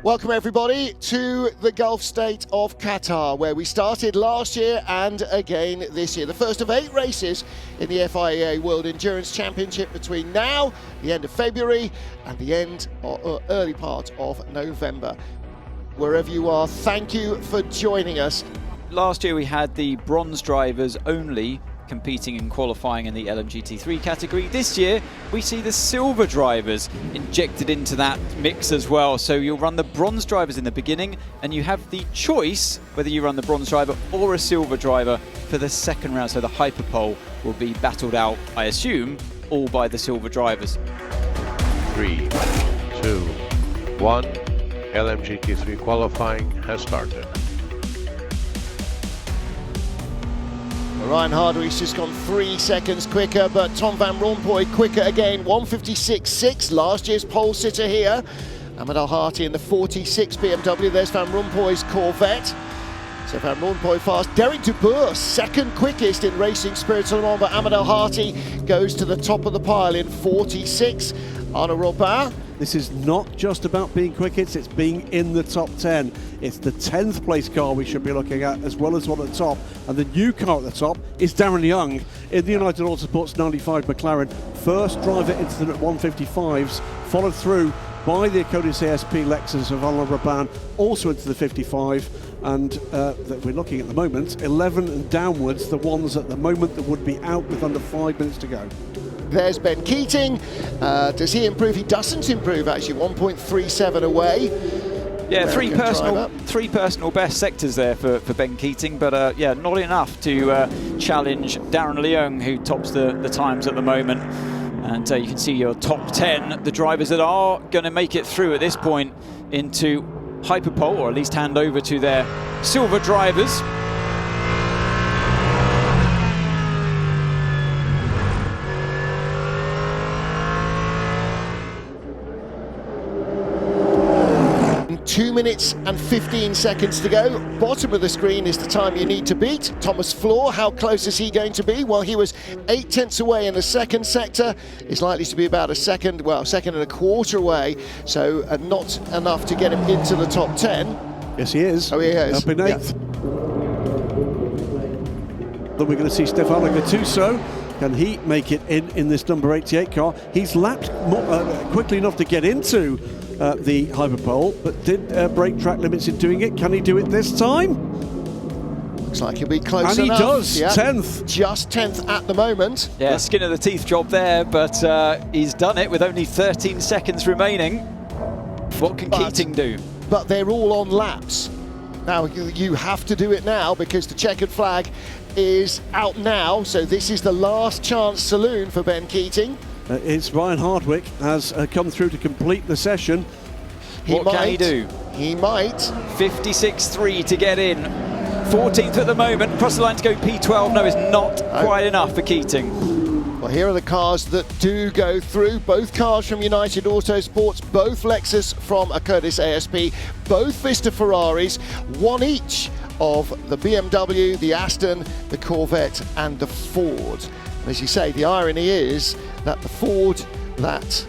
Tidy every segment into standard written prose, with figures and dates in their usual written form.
Welcome everybody to the Gulf state of Qatar, where we started last year and again this year. The first of 8 races in the FIA World Endurance Championship between now, the end of February, and the end or early part of November. Wherever you are, thank you for joining us. Last year we had the bronze drivers only competing and qualifying in the LMGT3 category. This year we see the silver drivers injected into that mix as well. So you'll run the bronze drivers in the beginning and you have the choice whether you run the bronze driver or a silver driver for the second round. So the hyperpole will be battled out, I assume, all by the silver drivers. 3, 2, 1. LMGT3 qualifying has started. Ryan Hardwick's just gone 3 seconds quicker, but Tom Van Rompuy quicker again, 1:56.6, last year's pole sitter here. Ahmed Al-Hati in the 46 BMW, there's Van Rompuy's Corvette. So Van Rompuy fast. Derek Dubourg, second quickest in Racing Spirit Le Mans, but Ahmed Al-Hati goes to the top of the pile in 46. Arnaud Robin. This is not just about being quickest, it's being in the top 10. It's the 10th place car we should be looking at, as well as one at the top. And the new car at the top is Darren Young in the United Autosports 95 McLaren. First driver into the 155s, followed through by the Codis ASP Lexus of Arnaud Robin, also into the 55. And that we're looking at the moment, 11 and downwards, the ones at the moment that would be out with under 5 minutes to go. There's Ben Keating. Does he improve? He doesn't improve, actually, 1.37 away. Yeah, three personal best sectors there for Ben Keating, but yeah, not enough to challenge Darren Leung, who tops the times at the moment. And you can see your top 10, the drivers that are going to make it through at this point into hyperpole, or at least hand over to their silver drivers. In 2 minutes and 15 seconds to go. Bottom of the screen is the time you need to beat. Thomas Floor, how close is he going to be? Well, he was 8 tenths away in the second sector. Is likely to be about a second and a quarter away. So not enough to get him into the top 10. Yes, he is. Oh, he is. Up in 8th. Then we're going to see Stefano Gattuso. Can he make it in this number 88 car? He's lapped quickly enough to get into the hyperpole, but did break track limits in doing it. Can he do it this time? Looks like he'll be close enough. And he does, yeah. 10th. Just 10th at the moment. Yeah, skin of the teeth job there, but he's done it with only 13 seconds remaining. What can Keating do? But they're all on laps. Now, you have to do it now because the checkered flag is out now, so this is the last chance saloon for Ben Keating. It's Ryan Hardwick has come through to complete the session. What can he do? He might. 56.3 to get in. 14th at the moment. Cross the line to go P12. No, it's not quite enough for Keating. Well, here are the cars that do go through. Both cars from United Autosports, both Lexus from Codis ASP, both Vista Ferraris, one each of the BMW, the Aston, the Corvette and the Ford. As you say, the irony is that the Ford that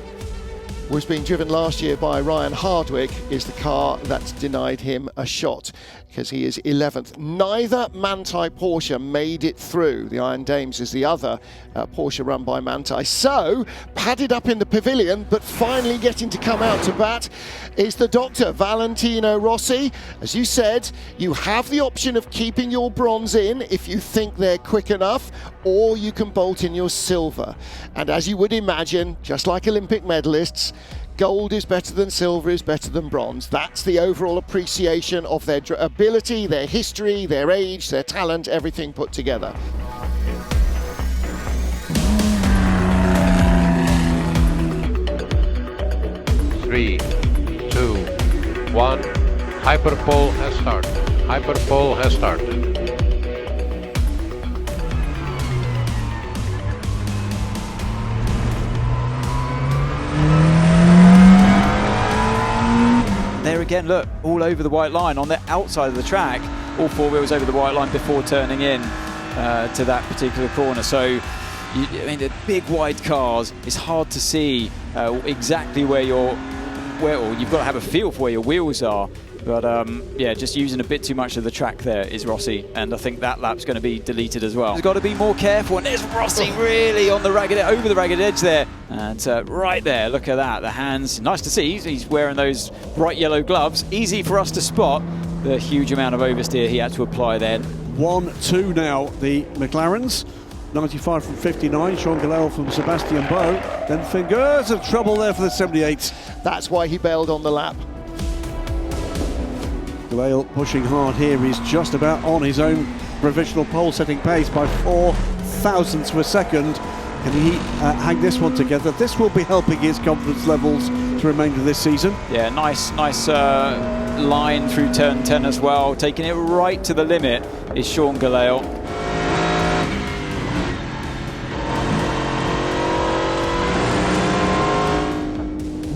was being driven last year by Ryan Hardwick is the car that's denied him a shot, because he is 11th. Neither Manthey Porsche made it through. The Iron Dames is the other Porsche run by Manthey. So, padded up in the pavilion, but finally getting to come out to bat is the doctor, Valentino Rossi. As you said, you have the option of keeping your bronze in if you think they're quick enough, or you can bolt in your silver. And as you would imagine, just like Olympic medalists, gold is better than silver, is better than bronze. That's the overall appreciation of their ability, their history, their age, their talent, everything put together. Three, 2, 1. Hyperpole has started. Hyperpole has started. There again, look, all over the white line on the outside of the track, all four wheels over the white line before turning in to that particular corner. So I mean, the big wide cars, it's hard to see exactly where where, or you've got to have a feel for where your wheels are. But yeah, just using a bit too much of the track there is Rossi, and I think that lap's going to be deleted as well. He's got to be more careful, and there's Rossi really on the ragged, over the ragged edge there, and right there, look at that, the hands, nice to see, he's wearing those bright yellow gloves, easy for us to spot the huge amount of oversteer he had to apply then. 1-2 now, the McLarens. 95 from 59, Sean Galel from Sebastian Boe. Then fingers of trouble there for the 78. That's why he bailed on the lap. Galel pushing hard here. He's just about on his own provisional pole setting pace by 4 thousandths of a second. Can he hang this one together? This will be helping his confidence levels to remainder this season. Yeah, nice line through turn 10 as well. Taking it right to the limit is Sean Galel.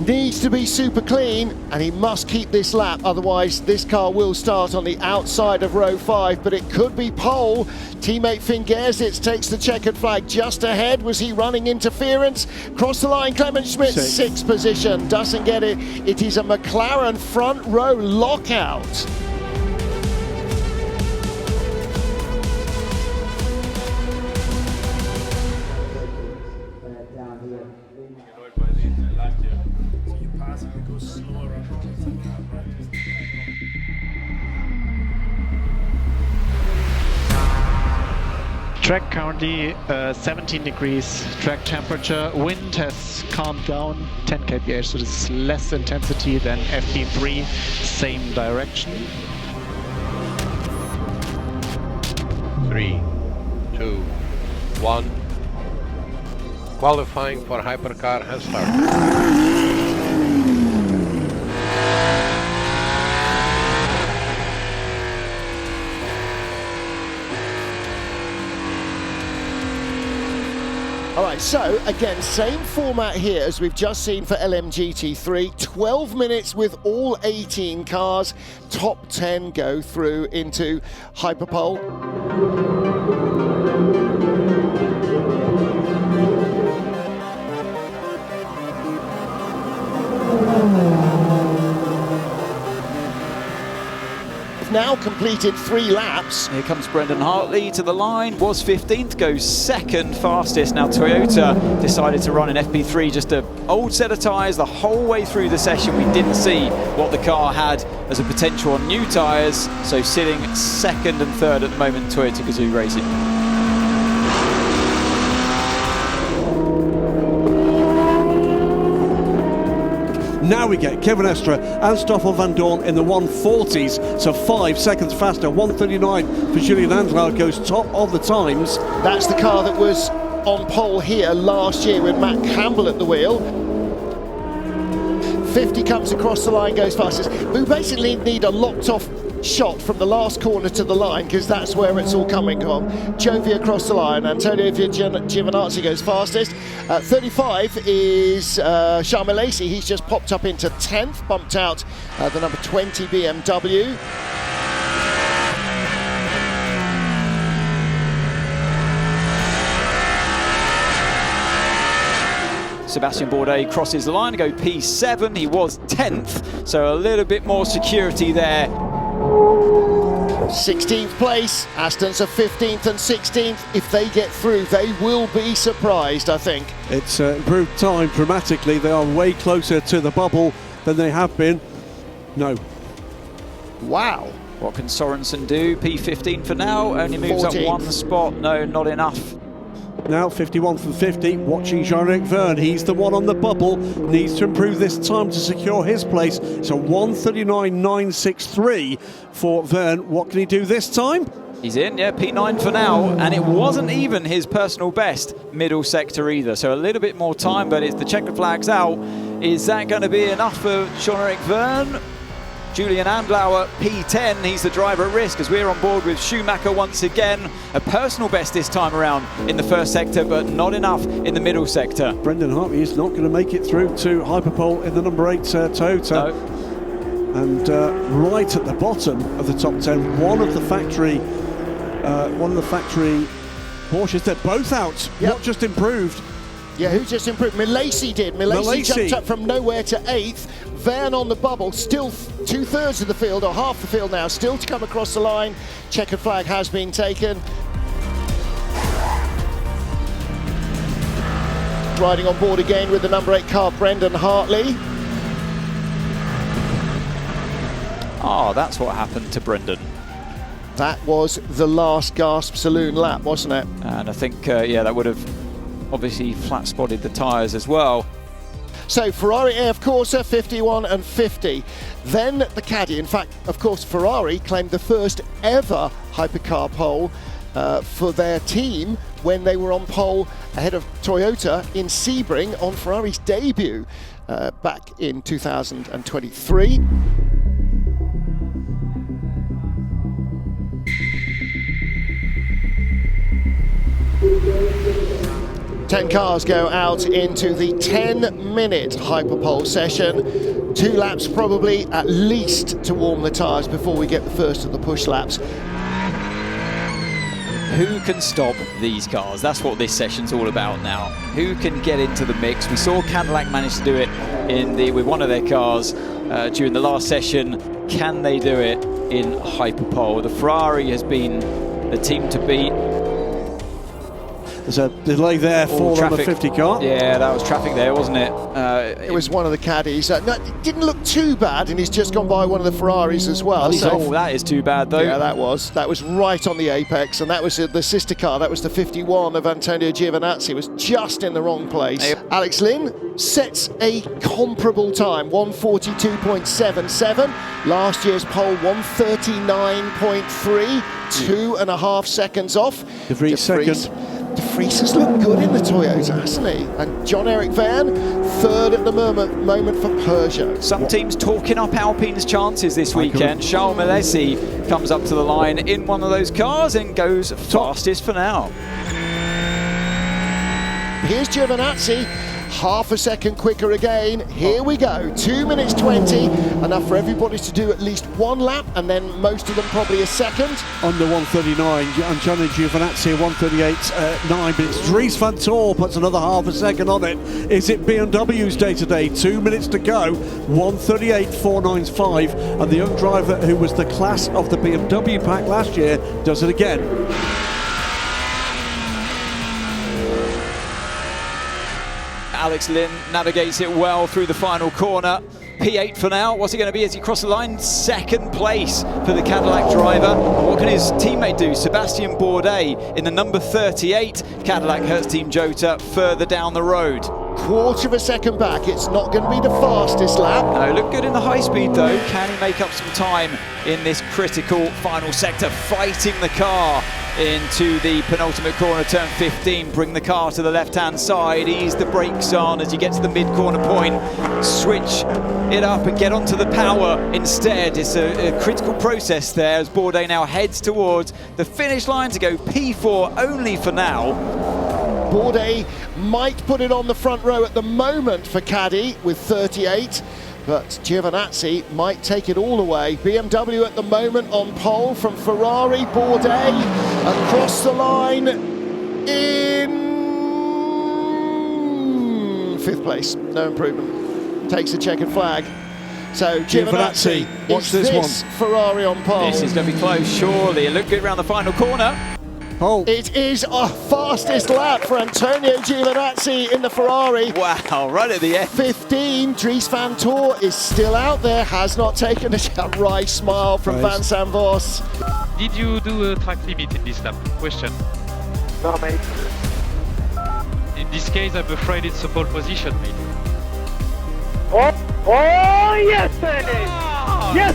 Needs to be super clean, and he must keep this lap, otherwise this car will start on the outside of row 5, but it could be pole. Teammate Fingersits takes the checkered flag just ahead. Was he running interference? Cross the line, Clement Schmidt, 6th position, doesn't get it. It is a McLaren front row lockout. Track currently 17 degrees track temperature. Wind has calmed down 10 kph, so this is less intensity than FP3, same direction. 3, 2, 1. Qualifying for Hypercar has started. All right, so again, same format here as we've just seen for LMGT3. 12 minutes with all 18 cars. Top 10 go through into hyperpole. Now completed 3 laps. Here comes Brendan Hartley to the line, was 15th, goes 2nd fastest. Now Toyota decided to run an FP3, just an old set of tyres the whole way through the session. We didn't see what the car had as a potential on new tyres, so sitting 2nd and 3rd at the moment, Toyota Gazoo Racing. Now we get Kevin Estre and Stoffel van Dorn in the 140s, so 5 seconds faster. 1:39 for Julian Andlau, goes top of the times. That's the car that was on pole here last year with Matt Campbell at the wheel. 50 comes across the line, goes fastest. We basically need a locked off shot from the last corner to the line, because that's where it's all coming from. Jovi across the line, Antonio Giovinazzi goes fastest. 35 is Sharma Lacey, he's just popped up into 10th, bumped out the number 20 BMW. Sebastian Bourdais crosses the line to go P7, he was 10th, so a little bit more security there. 16th place, Aston's are 15th and 16th. If they get through, they will be surprised, I think. It's improved time dramatically. They are way closer to the bubble than they have been. No. Wow. What can Sorensen do? P15 for now, only moves 14th. up 1 spot. No, not enough. Now 51 from 50, watching Jean-Eric Verne. He's the one on the bubble, needs to improve this time to secure his place. It's a 1:39.963 for Verne. What can he do this time? He's in, yeah, P9 for now, and it wasn't even his personal best middle sector either, so a little bit more time, but it's the checker flags out. Is that going to be enough for Jean-Eric Verne? Julian Andlauer, P10, he's the driver at risk as we're on board with Schumacher once again. A personal best this time around in the first sector, but not enough in the middle sector. Brendan Hartley is not going to make it through to hyperpole in the number 8 Toyota. No. And right at the bottom of the top 10, one of the factory Porsches. They're both out, Yep. not just improved. Yeah, who just improved? Milesi did. Milesi jumped up from nowhere to 8th. Verne on the bubble, still 2/3 of the field, or half the field now, still to come across the line. Checkered flag has been taken. Riding on board again with the number 8 car, Brendan Hartley. Oh, that's what happened to Brendan. That was the last gasp saloon lap, wasn't it? And I think, yeah, that would have obviously flat spotted the tyres as well. So Ferrari AF Corsa 51 and 50. Then the caddy, in fact, of course, Ferrari claimed the first ever hypercar pole for their team when they were on pole ahead of Toyota in Sebring on Ferrari's debut back in 2023. Ten cars go out into the 10-minute hyperpole session. 2 laps probably at least to warm the tyres before we get the first of the push laps. Who can stop these cars? That's what this session's all about now. Who can get into the mix? We saw Cadillac manage to do it with one of their cars during the last session. Can they do it in hyperpole? The Ferrari has been the team to beat. There's a delay there for the 50 car. Yeah, that was traffic there, wasn't it? It was one of the caddies. No, it didn't look too bad, and he's just gone by one of the Ferraris as well. Oh, that is too bad, though. Yeah, that was right on the apex, and that was the sister car. That was the 51 of Antonio Giovinazzi. It was just in the wrong place. Hey. Alex Lynn sets a comparable time, 142.77. Last year's pole, 139.3, 2.5 seconds off. De Vries second. De Vries has looked good in the Toyota, hasn't he? And John-Eric Verne, third at the moment for Peugeot. Some teams talking up Alpine's chances this weekend. Charles Milesi comes up to the line in one of those cars and goes fastest for now. Here's Giovinazzi, half a second quicker again. Here we go, 2 minutes 20, enough for everybody to do at least 1 lap, and then most of them probably a second. Under 139, and Gianni Giovinazzi 138.9, but it's Dries van Tor puts another half a second on it. Is it BMW's day today? 2 minutes to go, 138.495, and the young driver who was the class of the BMW pack last year does it again. Alex Lynn navigates it well through the final corner. P8 for now. What's it going to be as he crosses the line? Second place for the Cadillac driver. What can his teammate do? Sébastien Bourdais in the number 38. Cadillac Hertz Team Jota further down the road. Quarter of a second back. It's not going to be the fastest lap. No, look good in the high speed though. Can he make up some time in this critical final sector? Fighting the car into the penultimate corner, turn 15, bring the car to the left-hand side, ease the brakes on as you get to the mid-corner point, switch it up and get onto the power instead. It's a critical process there as Bourdais now heads towards the finish line to go P4 only for now. Bourdais might put it on the front row at the moment for Caddy with 38. But Giovinazzi might take it all away. BMW at the moment on pole from Ferrari. Bourdais across the line in 5th place. No improvement. Takes a checkered flag. So Giovinazzi, watch this one. Ferrari on pole. This is going to be close, surely. It looked good around the final corner. Oh. It is a fastest lap for Antonio Giovinazzi in the Ferrari. Wow, right at the end. 15, Dries van Tor is still out there, has not taken a wry smile from Van Sanvos. Did you do a track limit in this lap? Question. No, mate. In this case, I'm afraid it's a pole position, mate. Oh, yes, it is! Yes!